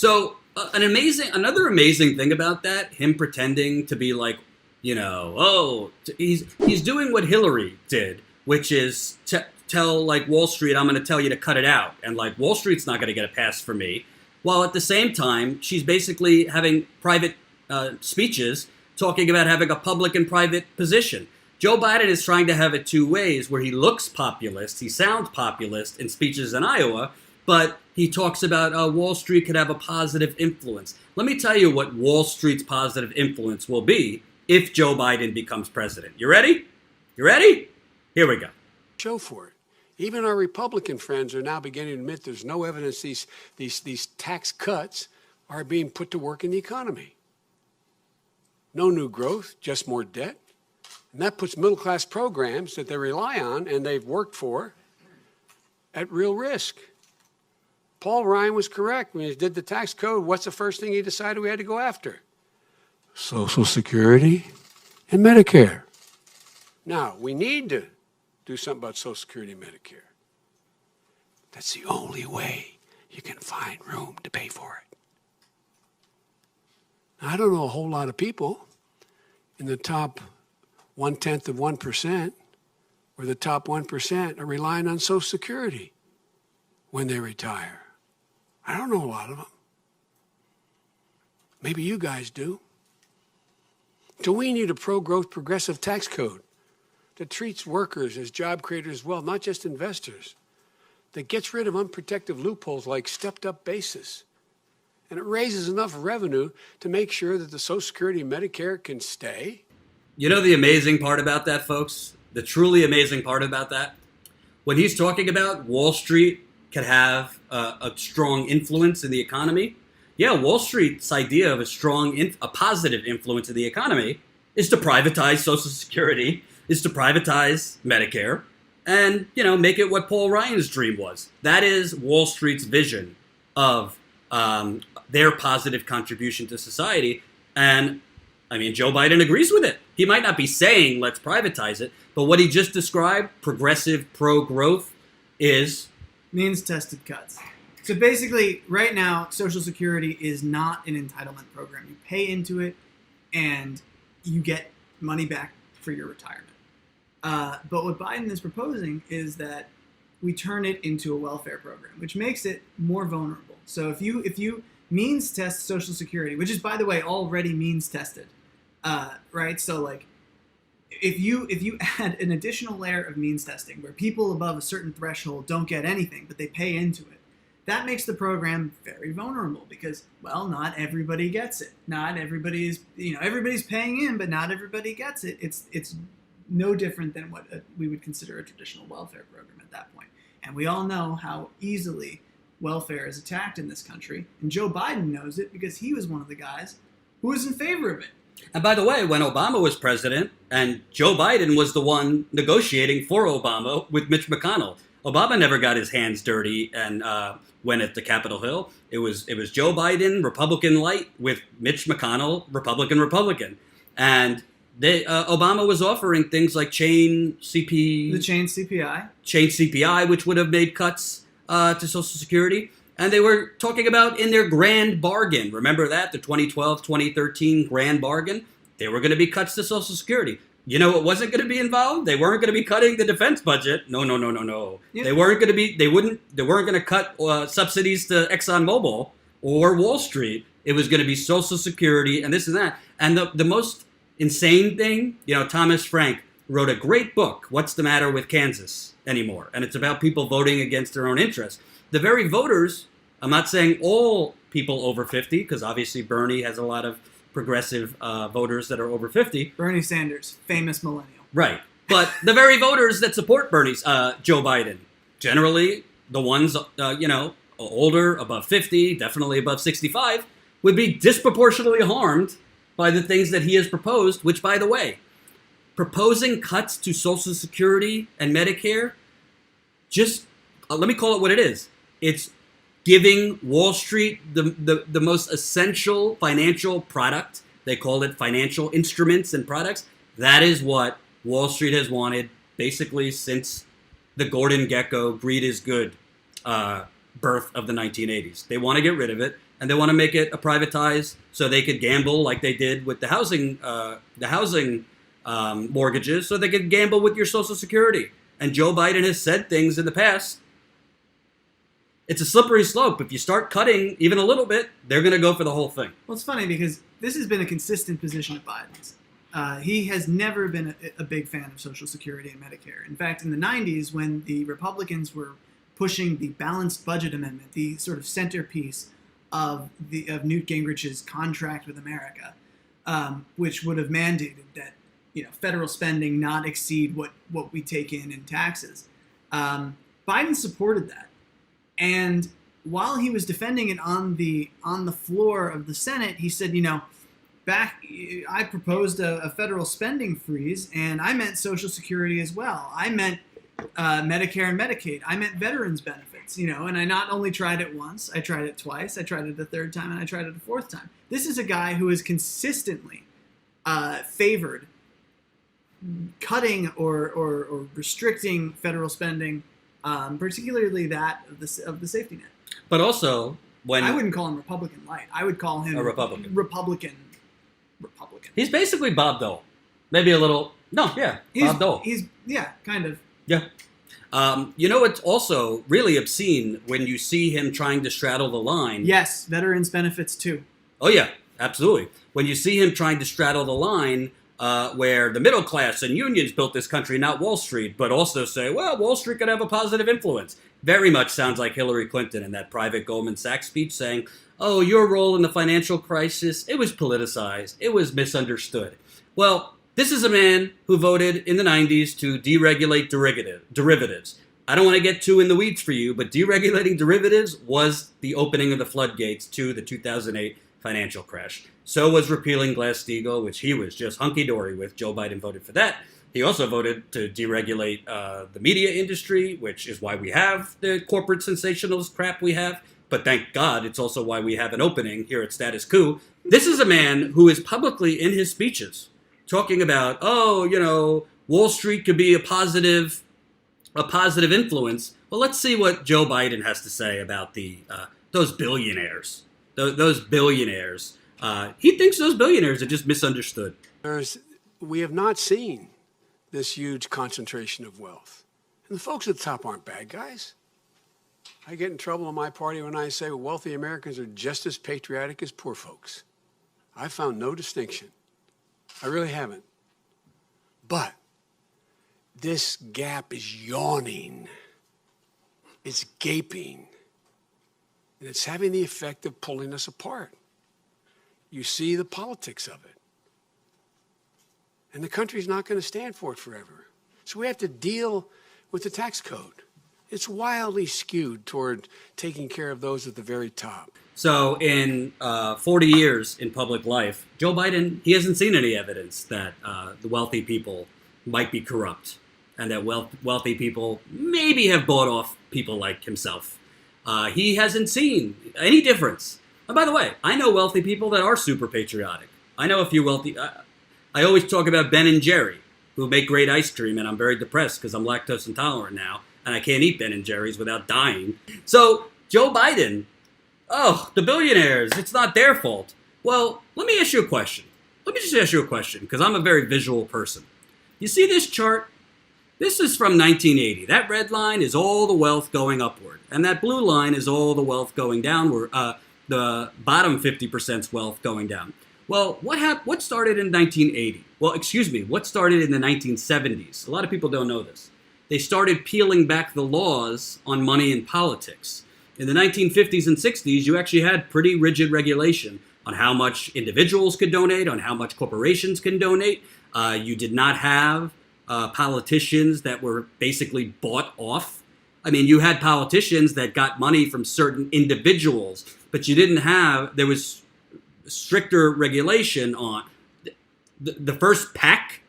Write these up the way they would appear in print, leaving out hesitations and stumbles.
So another amazing thing about that, him pretending to be like, he's doing what Hillary did, which is tell like Wall Street, I'm going to tell you to cut it out, and like Wall Street's not going to get a pass for me. While at the same time, she's basically having private speeches talking about having a public and private position. Joe Biden is trying to have it two ways, where he looks populist, he sounds populist in speeches in Iowa, but he talks about Wall Street could have a positive influence. Let me tell you what Wall Street's positive influence will be if Joe Biden becomes president. You ready? You ready? Here we go. Show for it. Even our Republican friends are now beginning to admit there's no evidence these tax cuts are being put to work in the economy. No new growth, just more debt. And that puts middle-class programs that they rely on and they've worked for at real risk. Paul Ryan was correct. When he did the tax code, what's the first thing he decided we had to go after? Social Security and Medicare. Now, we need to do something about Social Security and Medicare. That's the only way you can find room to pay for it. Now, I don't know a whole lot of people in the top 0.1% or the top 1% are relying on Social Security when they retire. I don't know a lot of them. Maybe you guys do. So we need a pro-growth progressive tax code that treats workers as job creators as well, not just investors, that gets rid of unprotected loopholes like stepped-up basis. And it raises enough revenue to make sure that the Social Security and Medicare can stay. You know the amazing part about that, folks? The truly amazing part about that? When he's talking about Wall Street could have a strong influence in the economy, yeah, Wall Street's idea of a positive influence in the economy is to privatize Social Security, is to privatize Medicare, and, make it what Paul Ryan's dream was. That is Wall Street's vision of their positive contribution to society. And, Joe Biden agrees with it. He might not be saying, let's privatize it, but what he just described, progressive pro-growth, is means-tested cuts. So basically, right now, Social Security is not an entitlement program. You pay into it, and you get money back for your retirement. But what Biden is proposing is that we turn it into a welfare program, which makes it more vulnerable. So if you means test Social Security, which is, by the way, already means tested, right? So like, if you add an additional layer of means testing where people above a certain threshold don't get anything, but they pay into it, that makes the program very vulnerable because, well, not everybody gets it. Not everybody is, everybody's paying in, but not everybody gets it. It's no different than what we would consider a traditional welfare program at that point. And we all know how easily welfare is attacked in this country. And Joe Biden knows it because he was one of the guys who was in favor of it. And by the way, when Obama was president, and Joe Biden was the one negotiating for Obama with Mitch McConnell, Obama never got his hands dirty and went at the Capitol Hill. It was Joe Biden, Republican light, with Mitch McConnell, Republican. And Obama was offering things like chain CPI, which would have made cuts to Social Security. And they were talking about in their grand bargain. Remember that? The 2012-2013 grand bargain? They were going to be cuts to Social Security. You know what wasn't going to be involved? They weren't going to be cutting the defense budget. No. Yeah. They weren't going to cut subsidies to ExxonMobil or Wall Street. It was going to be Social Security and this and that. And the most insane thing, Thomas Frank wrote a great book, What's the Matter with Kansas Anymore? And it's about people voting against their own interests. The very voters, I'm not saying all people over 50, because obviously Bernie has a lot of progressive voters that are over 50. Bernie Sanders, famous millennial. Right. But the very voters that support Joe Biden, generally the ones, older, above 50, definitely above 65, would be disproportionately harmed by the things that he has proposed, which, by the way, proposing cuts to Social Security and Medicare, just let me call it what it is. It's giving Wall Street the most essential financial product. They call it financial instruments and products. That is what Wall Street has wanted basically since the Gordon Gekko greed is good birth of the 1980s. They want to get rid of it. and they want to make it a privatized so they could gamble like they did with the housing mortgages, so they could gamble with your Social Security. And Joe Biden has said things in the past. It's a slippery slope. If you start cutting even a little bit, they're going to go for the whole thing. Well, it's funny because this has been a consistent position of Biden's. He has never been a big fan of Social Security and Medicare. In fact, in the 90s, when the Republicans were pushing the balanced budget amendment, the sort of centerpiece of Newt Gingrich's contract with America, which would have mandated that federal spending not exceed what we take in taxes. Biden supported that, and while he was defending it on the floor of the Senate, he said, I proposed a federal spending freeze, and I meant Social Security as well. I meant Medicare and Medicaid. I meant veterans benefits, and I not only tried it once, I tried it twice, I tried it a third time, and I tried it a fourth time. This is a guy who has consistently favored cutting or restricting federal spending, particularly that of the safety net. But also, when I wouldn't call him Republican light, I would call him a Republican. Republican. He's basically Bob Dole. Maybe a little. No, yeah, Bob Dole. He's kind of. Yeah. It's also really obscene when you see him trying to straddle the line. Yes, veterans benefits too. Oh yeah, absolutely. When you see him trying to straddle the line, where the middle class and unions built this country, not Wall Street, but also say, well, Wall Street could have a positive influence. Very much sounds like Hillary Clinton in that private Goldman Sachs speech saying, oh, your role in the financial crisis, it was politicized. It was misunderstood. Well, this is a man who voted in the 90s to deregulate derivatives. I don't want to get too in the weeds for you, but deregulating derivatives was the opening of the floodgates to the 2008 financial crash. So was repealing Glass-Steagall, which he was just hunky-dory with. Joe Biden voted for that. He also voted to deregulate the media industry, which is why we have the corporate sensationalist crap we have. But thank God, it's also why we have an opening here at Status Quo. This is a man who is publicly in his speeches talking about, Wall Street could be a positive influence. Well, let's see what Joe Biden has to say about those billionaires. Those billionaires. He thinks those billionaires are just misunderstood. We have not seen this huge concentration of wealth. And the folks at the top aren't bad guys. I get in trouble in my party when I say wealthy Americans are just as patriotic as poor folks. I found no distinction. I really haven't. But this gap is yawning. It's gaping. And it's having the effect of pulling us apart. You see the politics of it. And the country's not going to stand for it forever. So we have to deal with the tax code. It's wildly skewed toward taking care of those at the very top. So in 40 years in public life, Joe Biden, he hasn't seen any evidence that the wealthy people might be corrupt and that wealthy people maybe have bought off people like himself. He hasn't seen any difference. And by the way, I know wealthy people that are super patriotic. I know a few wealthy... I always talk about Ben and Jerry, who make great ice cream, and I'm very depressed because I'm lactose intolerant now, and I can't eat Ben and Jerry's without dying. So, Joe Biden, the billionaires, it's not their fault. Well, let me ask you a question. Let me just ask you a question, because I'm a very visual person. You see this chart? This is from 1980. That red line is all the wealth going upward, and that blue line is all the wealth going downward, the bottom 50%'s wealth going down. Well, what started in 1980? Well, what started in the 1970s? A lot of people don't know this. They started peeling back the laws on money and politics. In the 1950s and 60s, you actually had pretty rigid regulation on how much individuals could donate, on how much corporations can donate. You did not have politicians that were basically bought off. I mean, you had politicians that got money from certain individuals, but you didn't have, there was stricter regulation on the first PAC.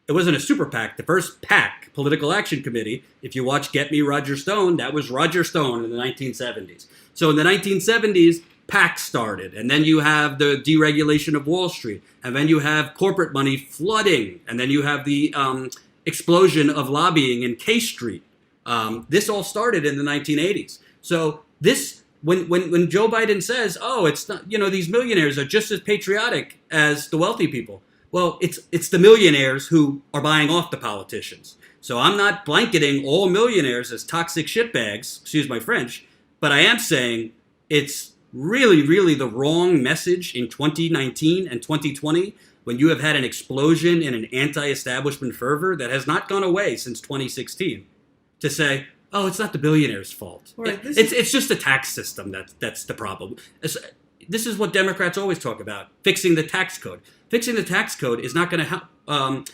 It wasn't a super PAC. The first PAC, Political Action Committee, if you watch Get Me Roger Stone, that was Roger Stone in the 1970s. So in the 1970s, PAC started, and then you have the deregulation of Wall Street, and then you have corporate money flooding, and then you have the explosion of lobbying in K Street. This all started in the 1980s. So this when Joe Biden says, "Oh, it's not, these millionaires are just as patriotic as the wealthy people." Well, it's the millionaires who are buying off the politicians. So I'm not blanketing all millionaires as toxic shitbags, excuse my French, but I am saying it's really, really the wrong message in 2019 and 2020 when you have had an explosion in an anti-establishment fervor that has not gone away since 2016 to say, oh, it's not the billionaires' fault. Right, it's just the tax system that's the problem. This is what Democrats always talk about: fixing the tax code. Fixing the tax code is not going to help.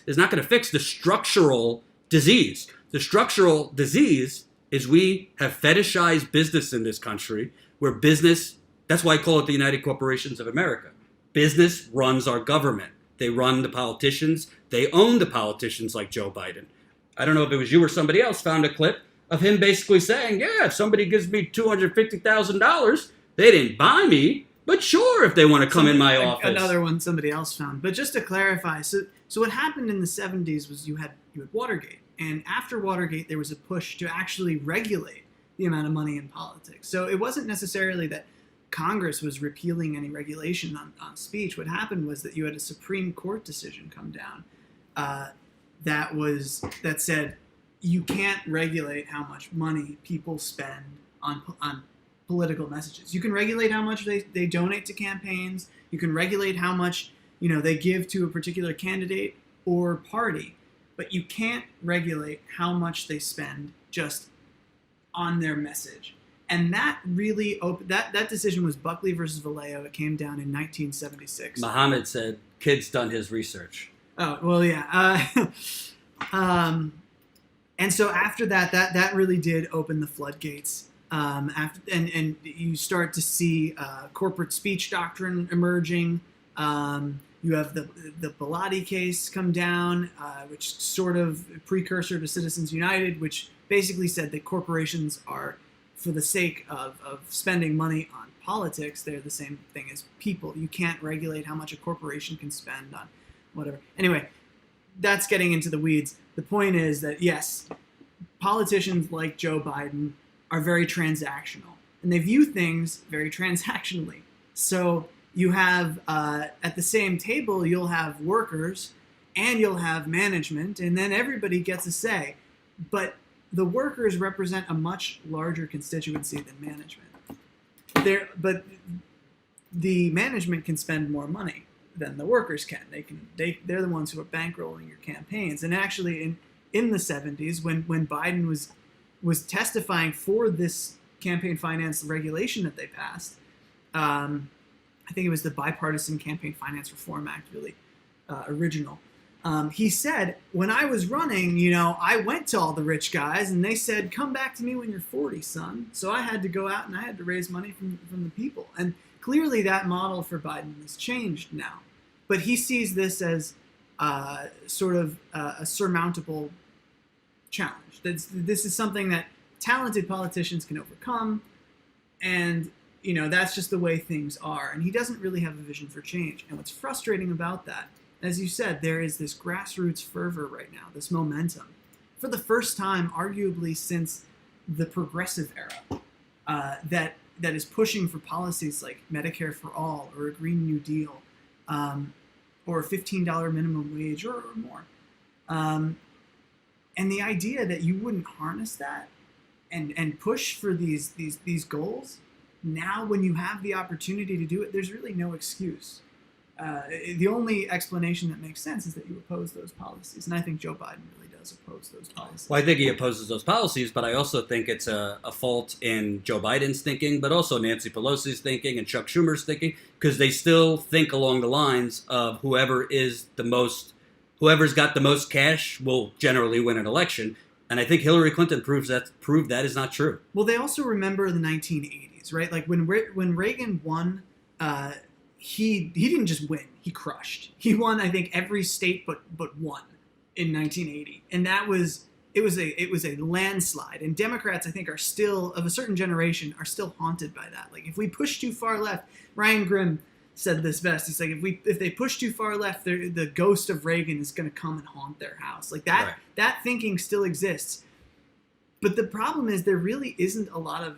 Is not going to fix the structural disease. The structural disease is we have fetishized business in this country, where business. That's why I call it the United Corporations of America. Business runs our government. They run the politicians. They own the politicians, like Joe Biden. I don't know if it was you or somebody else found a clip of him basically saying, yeah, if somebody gives me $250,000, they didn't buy me, but sure, if they want to come in my office. Another one somebody else found. But just to clarify, so what happened in the 70s was you had Watergate. And after Watergate, there was a push to actually regulate the amount of money in politics. So it wasn't necessarily that Congress was repealing any regulation on speech. What happened was that you had a Supreme Court decision come down that said you can't regulate how much money people spend on political messages. You can regulate how much they donate to campaigns. You can regulate how much they give to a particular candidate or party, but you can't regulate how much they spend just on their message. And that really that decision was Buckley versus Vallejo. It came down in 1976. Muhammad said, "Kid's done his research." Oh well, yeah. And so after that really did open the floodgates. And you start to see corporate speech doctrine emerging. You have the Bellotti case come down, which sort of precursor to Citizens United, which basically said that corporations are, for the sake of spending money on politics, they're the same thing as people. You can't regulate how much a corporation can spend on whatever. Anyway, that's getting into the weeds. The point is that, yes, politicians like Joe Biden are very transactional, and they view things very transactionally. So you have, at the same table, you'll have workers and you'll have management, and then everybody gets a say. But the workers represent a much larger constituency than management. But the management can spend more money than the workers can. They're the ones who are bankrolling your campaigns. And actually, in the 70s, when Biden was testifying for this campaign finance regulation that they passed, I think it was the Bipartisan Campaign Finance Reform Act, really original. He said, when I was running, I went to all the rich guys and they said, come back to me when you're 40, son. So I had to go out and I had to raise money from the people. And clearly that model for Biden has changed now. But he sees this as sort of a surmountable challenge. This is something that talented politicians can overcome. And, that's just the way things are. And he doesn't really have a vision for change. And what's frustrating about that, as you said, there is this grassroots fervor right now, this momentum, for the first time, arguably, since the progressive era, that is pushing for policies like Medicare for All or a Green New Deal, or a $15 minimum wage or more. And the idea that you wouldn't harness that and push for these goals, now when you have the opportunity to do it, there's really no excuse. The only explanation that makes sense is that you oppose those policies. And I think Joe Biden really does oppose those policies. Well, I think he opposes those policies, but I also think it's a fault in Joe Biden's thinking, but also Nancy Pelosi's thinking and Chuck Schumer's thinking, because they still think along the lines of whoever's got the most cash will generally win an election. And I think Hillary Clinton proved that is not true. Well, they also remember the 1980s, right? Like when Reagan won, he didn't just win; he crushed. He won, I think, every state but one in 1980, and it was a landslide. And Democrats, I think, are still, of a certain generation, are still haunted by that. Like if we push too far left, Ryan Grimm said this best. He's like, if they push too far left, the ghost of Reagan is going to come and haunt their house. Like that, right. That thinking still exists. But the problem is there really isn't a lot of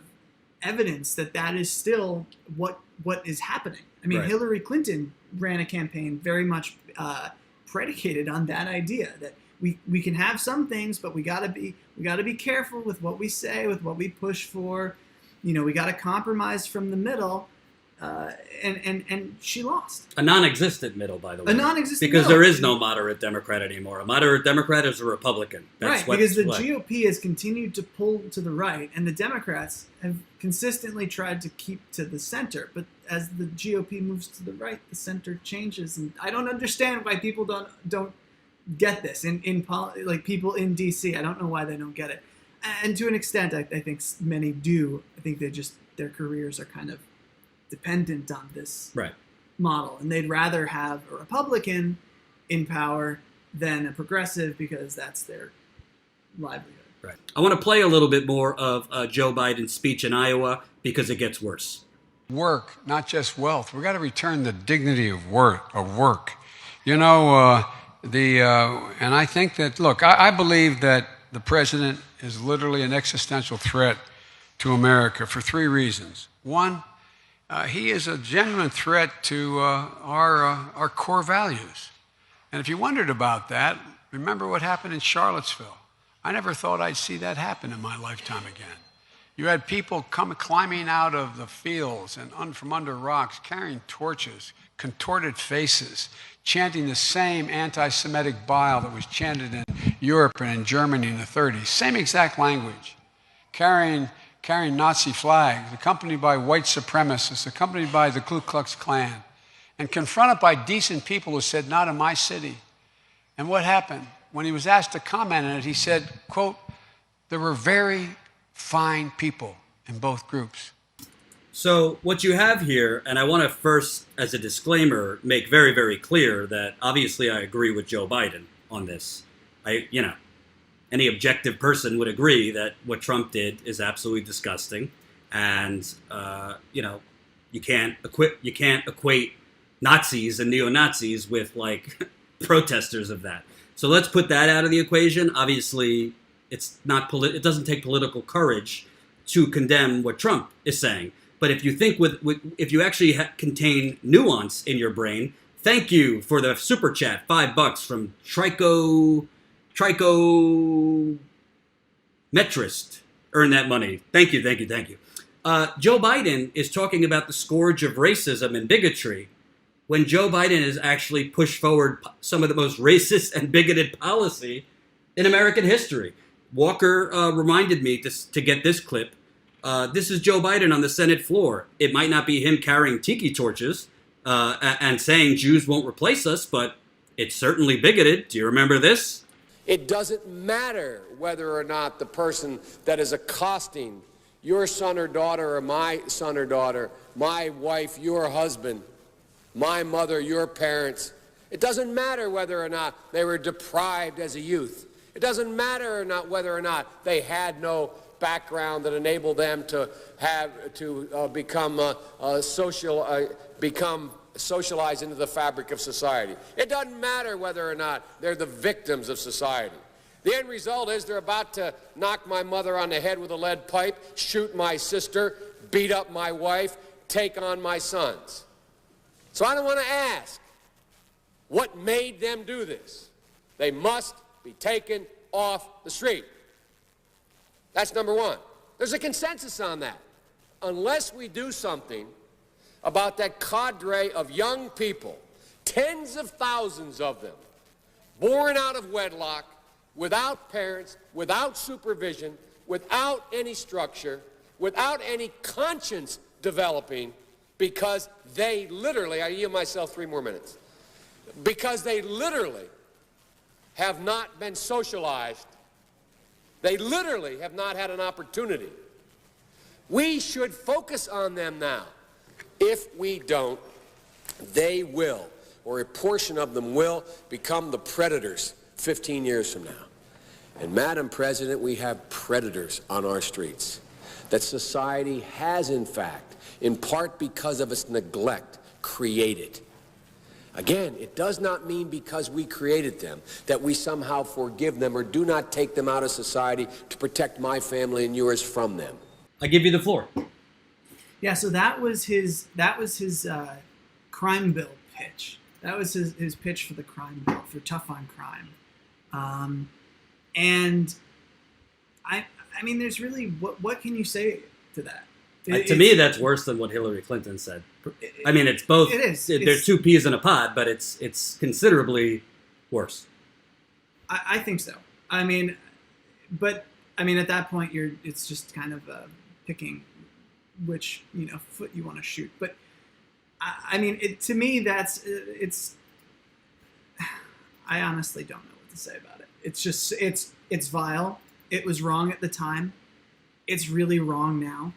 evidence that that is still what is happening. I mean, Right. Hillary Clinton ran a campaign very much predicated on that idea that we can have some things, but we gotta be careful with what we say, with what we push for. We gotta compromise from the middle. And she lost. A non-existent middle, by the way. A non-existent because middle. there is no moderate Democrat anymore. A moderate Democrat is a Republican. That's Right, because the GOP has continued to pull to the right, and the Democrats have consistently tried to keep to the center. But as the GOP moves to the right, the center changes, and I don't understand why people don't get this. Like people in DC, I don't know why they don't get it. And to an extent, I think many do. I think their careers are kind of dependent on this model, and they'd rather have a Republican in power than a progressive because that's their livelihood. Right. I want to play a little bit more of Joe Biden's speech in Iowa because it gets worse. Work, not just wealth. We've got to return the dignity of work. And I think that, look, I believe that the president is literally an existential threat to America for three reasons. One, he is a genuine threat to our core values. And if you wondered about that, remember what happened in Charlottesville. I never thought I'd see that happen in my lifetime again. You had people climbing out of the fields and from under rocks, carrying torches, contorted faces, chanting the same anti-Semitic bile that was chanted in Europe and in Germany in the 30s. Same exact language, carrying Nazi flags, accompanied by white supremacists, accompanied by the Ku Klux Klan, and confronted by decent people who said, "Not in my city." And what happened? When he was asked to comment on it, he said, quote, "There were very fine people in both groups." So what you have here, and I want to first, as a disclaimer, make very, very clear that obviously I agree with Joe Biden on this. Any objective person would agree that what Trump did is absolutely disgusting, and you can't equate Nazis and neo-Nazis with like protesters of that. So let's put that out of the equation. Obviously, it's not it doesn't take political courage to condemn what Trump is saying. But if you think if you actually contain nuance in your brain, thank you for the super chat, $5 from Trichometrist. Earn that money. Thank you. Joe Biden is talking about the scourge of racism and bigotry when Joe Biden has actually pushed forward some of the most racist and bigoted policy in American history. Walker reminded me to get this clip. This is Joe Biden on the Senate floor. It might not be him carrying tiki torches and saying Jews won't replace us, but it's certainly bigoted. Do you remember this? It doesn't matter whether or not the person that is accosting your son or daughter or my son or daughter, my wife, your husband, my mother, your parents. It doesn't matter whether or not they were deprived as a youth. It doesn't matter or not whether or not they had no background that enabled them to become socialized into the fabric of society. It doesn't matter whether or not they're the victims of society. The end result is they're about to knock my mother on the head with a lead pipe, shoot my sister, beat up my wife, take on my sons. So I don't want to ask what made them do this. They must be taken off the street. That's number one. There's a consensus on that. Unless we do something about that cadre of young people, tens of thousands of them, born out of wedlock, without parents, without supervision, without any structure, without any conscience developing, because they literally, I yield myself 3 more minutes, because they literally have not been socialized. They literally have not had an opportunity. We should focus on them now. If we don't, they will, or a portion of them will, become the predators 15 years from now. And Madam President, we have predators on our streets that society has, in fact, in part because of its neglect, created. Again, it does not mean because we created them that we somehow forgive them or do not take them out of society to protect my family and yours from them. I give you the floor. Yeah, so that was his crime bill pitch. That was his pitch for the crime bill, for tough on crime. And I mean, there's really, what can you say to that? To me, that's worse than what Hillary Clinton said. I mean, it's both. It is. There's two peas in a pod, but it's considerably worse. I think so. I mean, at that point, it's just kind of picking which foot you want to shoot. But I mean, to me, it's. I honestly don't know what to say about it. It's just it's vile. It was wrong at the time. It's really wrong now.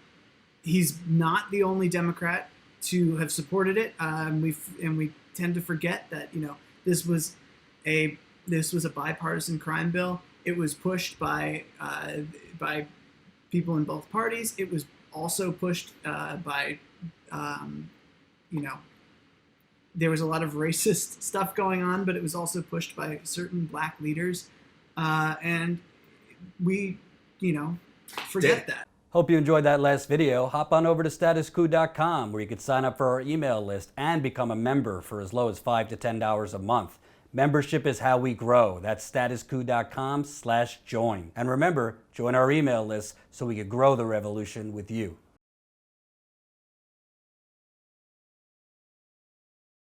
He's not the only Democrat to have supported it. We tend to forget that this was a bipartisan crime bill. It was pushed by people in both parties. It was also pushed by there was a lot of racist stuff going on, but it was also pushed by certain black leaders, and we forget that. Hope you enjoyed that last video. Hop on over to statuscoup.com where you can sign up for our email list and become a member for as low as $5 to $10 a month. Membership is how we grow. That's statuscoup.com/join. And remember, join our email list so we can grow the revolution with you.